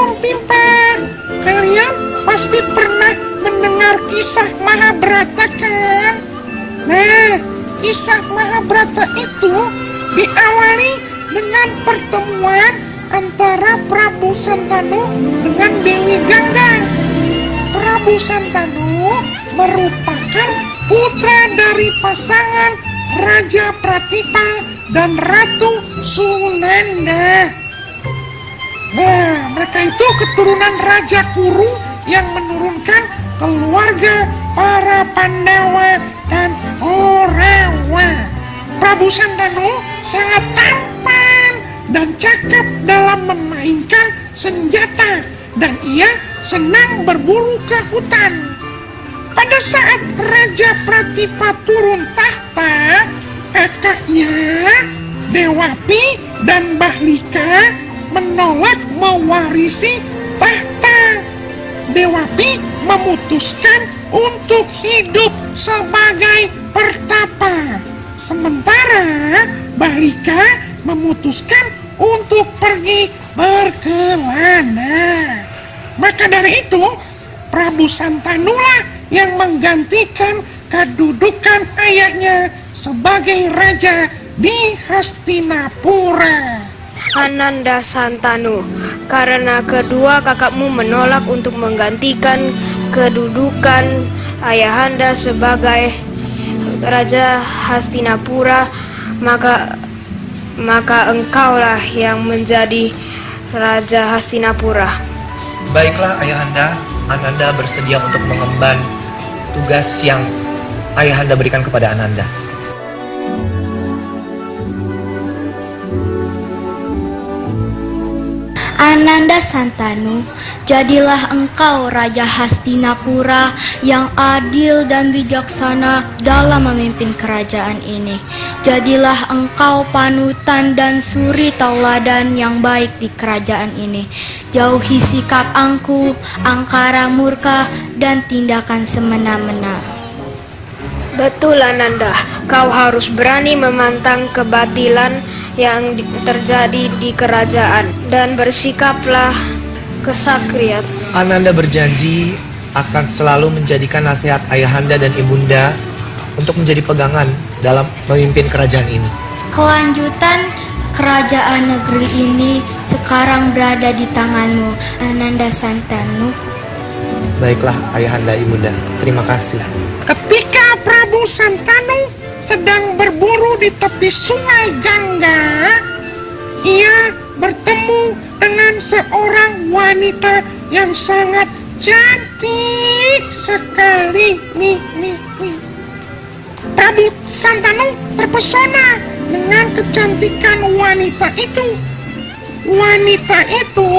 dong, Pimpa. Kalian pasti pernah mendengar kisah Mahabharata kan? Nah, kisah Mahabharata itu diawali dengan pertemuan antara Prabu Santanu dengan Dewi Gangga. Prabu Santanu merupakan putra dari pasangan Raja Pratipa dan Ratu Sunanda. Nah, mereka itu keturunan Raja Kuru yang menurunkan keluarga para Pandawa dan Kaurawa. Prabu Santanu sangat tampan dan cakap dalam memainkan senjata, dan ia senang berburu ke hutan. Pada saat Raja Pratipa turun tahta, kakaknya Dewapi dan Bahlika menolak mewarisi tahta. Dewapi memutuskan untuk hidup sebagai pertapa, sementara Bahlika memutuskan untuk pergi berkelana. Maka dari itu, Prabu Santanulah yang menggantikan kedudukan ayahnya sebagai raja di Hastinapura. Ananda Santanu, karena kedua kakakmu menolak untuk menggantikan kedudukan ayahanda sebagai Raja Hastinapura, maka engkaulah yang menjadi Raja Hastinapura. Baiklah ayahanda, Ananda bersedia untuk mengemban tugas yang ayahanda berikan kepada Ananda. Ananda Santanu, jadilah engkau Raja Hastinapura yang adil dan bijaksana dalam memimpin kerajaan ini. Jadilah engkau panutan dan suri tauladan yang baik di kerajaan ini. Jauhi sikap angkuh, angkara murka, dan tindakan semena-mena. Betul Ananda, kau harus berani memantang kebatilan yang terjadi di kerajaan dan bersikaplah kesakriat. Ananda berjanji akan selalu menjadikan nasihat ayahanda dan ibunda untuk menjadi pegangan dalam memimpin kerajaan ini. Kelanjutan kerajaan negeri ini sekarang berada di tanganmu, Ananda Santanu. Baiklah ayahanda ibunda, terima kasih. Ketika Prabu Santanu sedang berburu di tepi sungai Gangga, ia bertemu dengan seorang wanita yang sangat cantik sekali. Prabu Santanu terpesona dengan kecantikan wanita itu. Wanita itu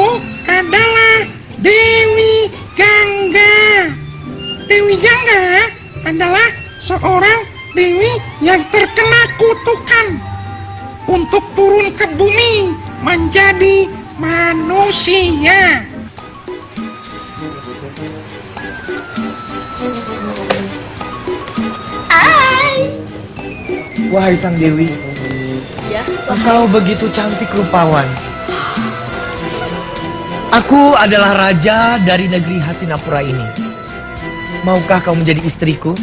adalah Dewi Gangga. Dewi Gangga adalah seorang dewi yang terkena kutukan untuk turun ke bumi menjadi manusia. Wahai sang dewi, Ya, engkau begitu cantik rupawan. Aku adalah raja dari negeri Hastinapura ini. Maukah kau menjadi istriku?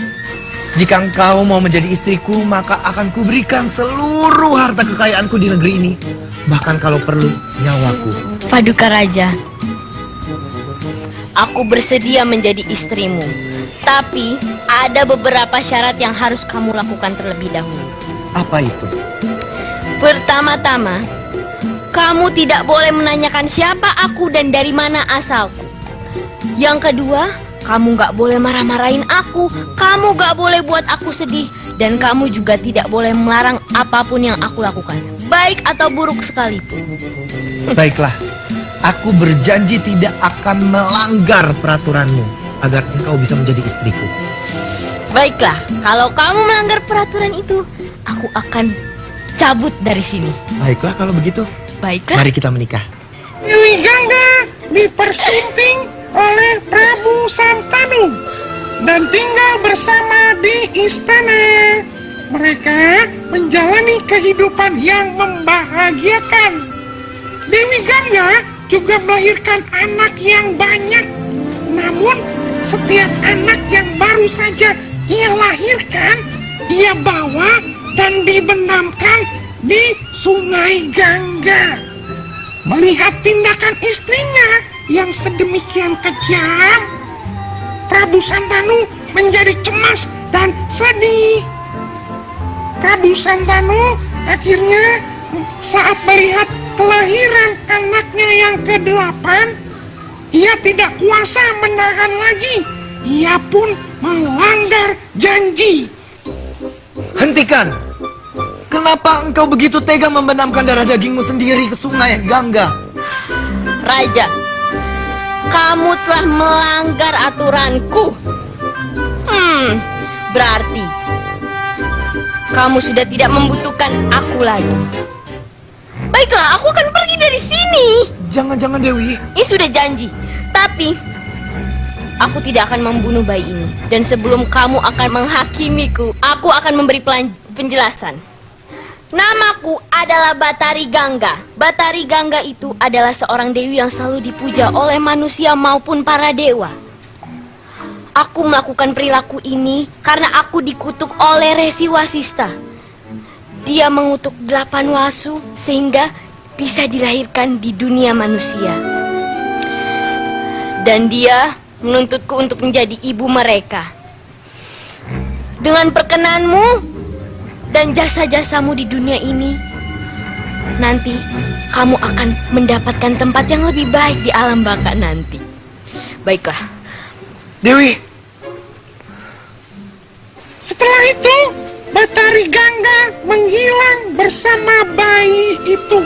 Jika engkau mau menjadi istriku, maka akan kuberikan seluruh harta kekayaanku di negeri ini. Bahkan kalau perlu, nyawaku. Paduka Raja, aku bersedia menjadi istrimu. Tapi ada beberapa syarat yang harus kamu lakukan terlebih dahulu. Apa itu? Pertama-tama, kamu tidak boleh menanyakan siapa aku dan dari mana asalku. Yang kedua, kamu gak boleh marah-marahin aku. Kamu gak boleh buat aku sedih. Dan kamu juga tidak boleh melarang apapun yang aku lakukan, baik atau buruk sekalipun. Baiklah, aku berjanji tidak akan melanggar peraturanmu agar engkau bisa menjadi istriku. Baiklah, kalau kamu melanggar peraturan itu, aku akan cabut dari sini. Baiklah kalau begitu, Baiklah. mari kita menikah. Dewi Gangga dipersunting oleh Prabu Santanu dan tinggal bersama di istana. Mereka menjalani kehidupan yang membahagiakan. Dewi Gangga juga melahirkan anak yang banyak. Namun, setiap anak yang baru saja ia lahirkan, ia bawa dan dibenamkan di Sungai Gangga. Melihat tindakan istrinya yang sedemikian kejam, Prabu Santanu menjadi cemas dan sedih. Prabu Santanu akhirnya saat melihat kelahiran anaknya yang ke-8, ia tidak kuasa menahan lagi. Ia pun melanggar janji. Hentikan! Kenapa engkau begitu tega membenamkan darah dagingmu sendiri ke Sungai Gangga? Raja, kamu telah melanggar aturanku. Berarti kamu sudah tidak membutuhkan aku lagi. Baiklah, aku akan pergi dari sini. Jangan-jangan Dewi. Ini sudah janji. Tapi aku tidak akan membunuh bayi ini. Dan sebelum kamu akan menghakimiku, aku akan memberi penjelasan. Namaku adalah Batari Gangga. Batari Gangga itu adalah seorang dewi yang selalu dipuja oleh manusia maupun para dewa. Aku melakukan perilaku ini karena aku dikutuk oleh Resi Wasista. Dia mengutuk 8 wasu sehingga bisa dilahirkan di dunia manusia. Dan dia menuntutku untuk menjadi ibu mereka. Dengan perkenanmu dan jasa-jasamu di dunia ini, nanti kamu akan mendapatkan tempat yang lebih baik di alam baka nanti. Baiklah. Dewi. Setelah itu, Batari Gangga menghilang bersama bayi itu.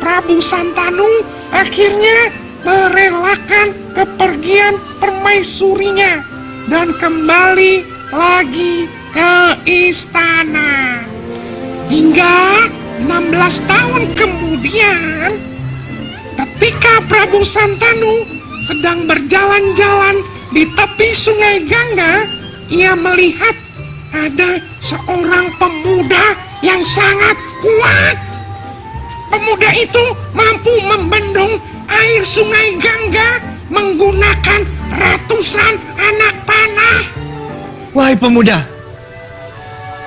Prabu Santanu akhirnya merelakan kepergian permaisurinya dan kembali lagi ke istana. Hingga 16 tahun kemudian, ketika Prabu Santanu sedang berjalan-jalan di tepi Sungai Gangga, ia melihat ada seorang pemuda yang sangat kuat. Pemuda itu mampu membendung air Sungai Gangga menggunakan ratusan anak panah. Wahai pemuda,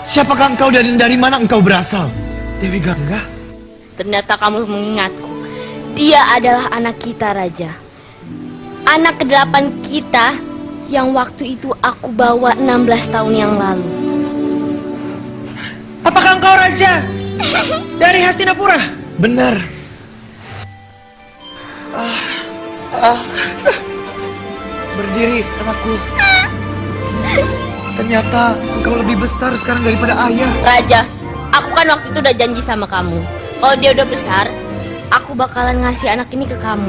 siapakah engkau dan dari mana engkau berasal? Dewi Gangga? Ternyata kamu mengingatku. Dia adalah anak kita, Raja. Anak ke-8 kita yang waktu itu aku bawa 16 tahun yang lalu. Apakah engkau raja dari Hastinapura? Benar. Berdiri, anakku. Ternyata engkau lebih besar sekarang daripada ayah. Raja, aku kan waktu itu udah janji sama kamu. Kalau dia udah besar, aku bakalan ngasih anak ini ke kamu.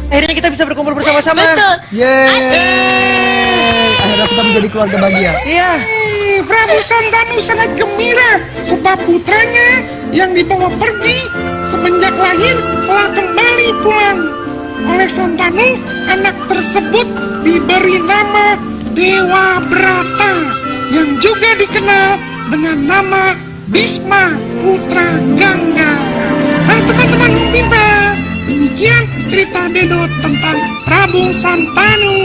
Akhirnya kita bisa berkumpul bersama-sama. Betul. Yeay. Akhirnya kita menjadi keluarga bahagia. Iya. Prabu Santanu sangat gembira sebab putranya yang dibawa pergi semenjak lahir telah kembali pulang. Oleh Santanu, anak tersebut diberi nama Dewa Brata yang juga dikenal dengan nama Bisma Putra Gangga. Nah teman-teman Umpimpa, demikian cerita Dedo tentang Prabu Santanu.